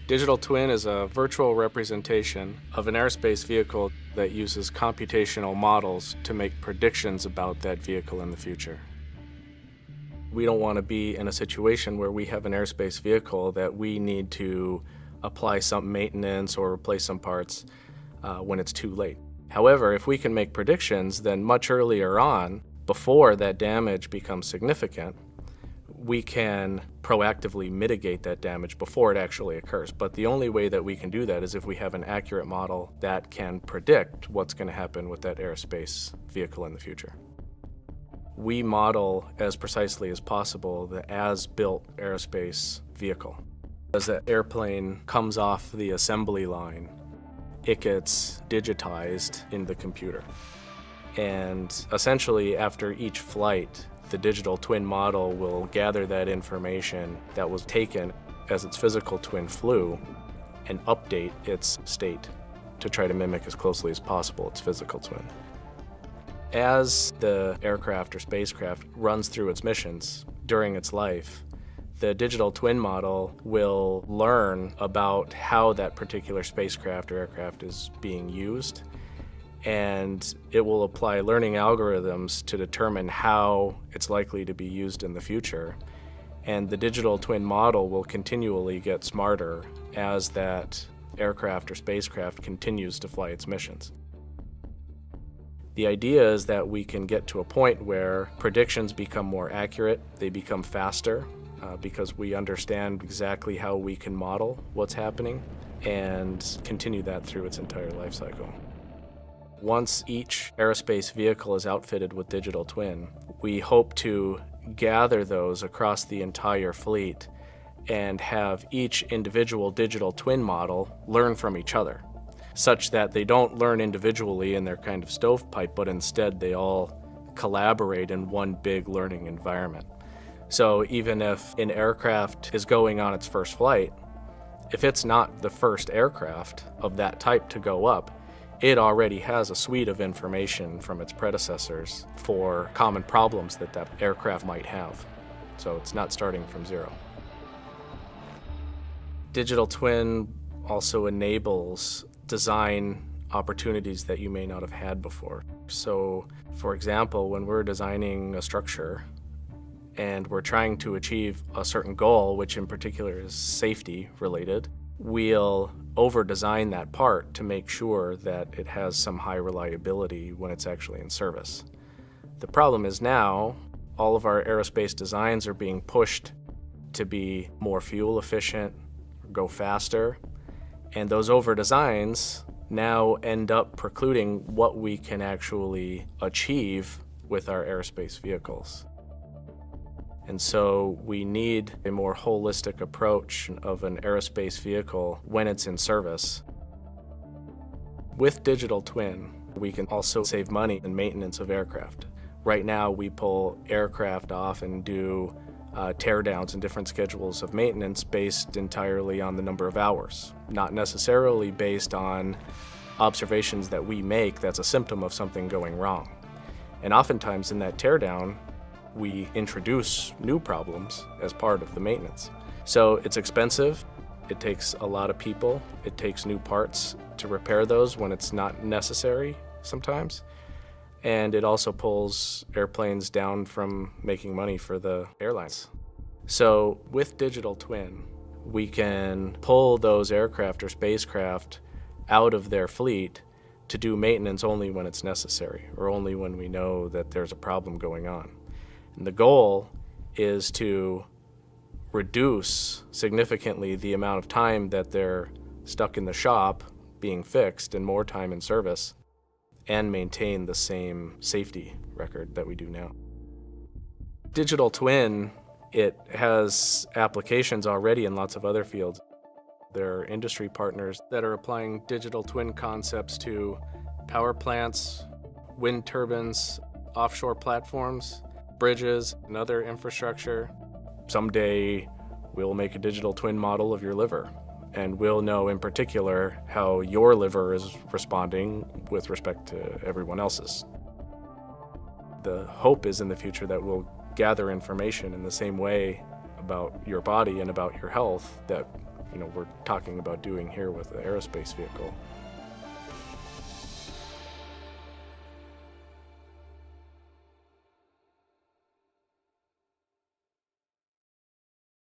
Digital twin is a virtual representation of an aerospace vehicle that uses computational models to make predictions about that vehicle in the future. We don't want to be in a situation where we have an aerospace vehicle that we need to apply some maintenance or replace some parts when it's too late. However, if we can make predictions, then much earlier on, before that damage becomes significant, we can proactively mitigate that damage before it actually occurs. But the only way that we can do that is if we have an accurate model that can predict what's going to happen with that aerospace vehicle in the future. We model as precisely as possible the as-built aerospace vehicle. As the airplane comes off the assembly line, it gets digitized in the computer. And essentially, after each flight, the digital twin model will gather that information that was taken as its physical twin flew and update its state to try to mimic as closely as possible its physical twin. As the aircraft or spacecraft runs through its missions during its life, the digital twin model will learn about how that particular spacecraft or aircraft is being used, and it will apply learning algorithms to determine how it's likely to be used in the future. And the digital twin model will continually get smarter as that aircraft or spacecraft continues to fly its missions. The idea is that we can get to a point where predictions become more accurate, they become faster, because we understand exactly how we can model what's happening and continue that through its entire life cycle. Once each aerospace vehicle is outfitted with digital twin, we hope to gather those across the entire fleet and have each individual digital twin model learn from each other, such that they don't learn individually in their kind of stovepipe, but instead they all collaborate in one big learning environment. So even if an aircraft is going on its first flight, if it's not the first aircraft of that type to go up, it already has a suite of information from its predecessors for common problems that that aircraft might have. So it's not starting from zero. Digital twin also enables design opportunities that you may not have had before. So, for example, when we're designing a structure and we're trying to achieve a certain goal, which in particular is safety related, we'll over-design that part to make sure that it has some high reliability when it's actually in service. The problem is now, all of our aerospace designs are being pushed to be more fuel efficient, go faster, and those over-designs now end up precluding what we can actually achieve with our aerospace vehicles. And so we need a more holistic approach of an aerospace vehicle when it's in service. With digital twin, we can also save money in maintenance of aircraft. Right now, we pull aircraft off and do teardowns and different schedules of maintenance based entirely on the number of hours, not necessarily based on observations that we make that's a symptom of something going wrong. And oftentimes in that teardown, we introduce new problems as part of the maintenance. So it's expensive, it takes a lot of people, it takes new parts to repair those when it's not necessary sometimes, and it also pulls airplanes down from making money for the airlines. So with digital twin, we can pull those aircraft or spacecraft out of their fleet to do maintenance only when it's necessary, or only when we know that there's a problem going on. And the goal is to reduce significantly the amount of time that they're stuck in the shop being fixed and more time in service, and maintain the same safety record that we do now. Digital twin, it has applications already in lots of other fields. There are industry partners that are applying digital twin concepts to power plants, wind turbines, offshore platforms, bridges, and other infrastructure. Someday, we'll make a digital twin model of your liver, and we'll know in particular how your liver is responding with respect to everyone else's. The hope is in the future that we'll gather information in the same way about your body and about your health that we're talking about doing here with the aerospace vehicle.